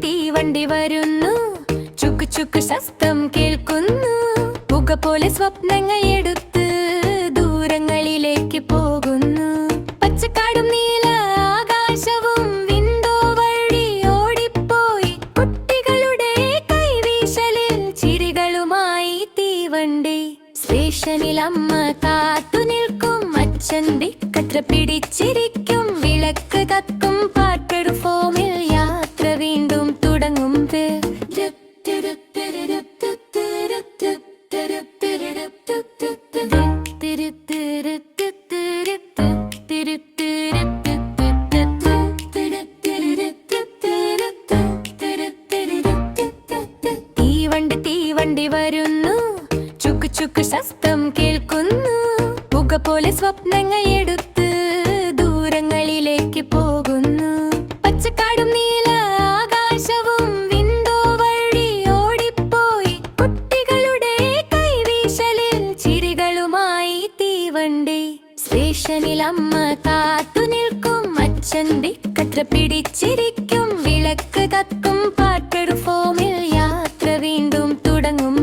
തീവണ്ടി വരുന്നു, ചുക്ക് ചുക്ക് ശബ്ദം കേൾക്കുന്നു. പുക പോലെ സ്വപ്നങ്ങൾ എടുത്ത് ദൂരങ്ങളിലേക്ക് പോകുന്നു. പച്ചക്കാടും നീല ആകാശവും വിൻഡോ വഴി ഓടിപ്പോയി. കുട്ടികളുടെ കൈവീശലിൽ ചിരികളുമായി തീവണ്ടി. സ്റ്റേഷനിൽ അമ്മ കാത്തു നിൽക്കും, അച്ഛൻ ദിക്കത്ര പിടിച്ചിരിക്കും. വിളക്ക് കത്തും, പാട്ടൊരു ഫോമിൽ യാത്ര വീണ്ടും തുടങ്ങും. തീവണ്ടി വരുന്നു, ചുക്ക് ചുക്ക് ശബ്ദം കേൾക്കുന്നു. പുക പോലെ സ്വപ്നങ്ങൾ എടുത്ത് ദൂരങ്ങളിലേക്ക് പോകുന്നു. പച്ചക്കാടും നീല ആകാശവും വിൻഡോ വഴി ഓടിപ്പോയി. കുട്ടികളുടെ കൈവീശലിൽ ചിരികളുമായി തീവണ്ടി. സ്റ്റേഷനിൽ അമ്മ കാത്തു നിൽക്കും, അച്ഛൻ ദിക്കത്ര പിടിച്ചിരിക്കും. വിളക്ക് കത്തും, പാട്ടൊരു ഫോമിൽ യാത്ര വീണ്ടും തുടങ്ങും.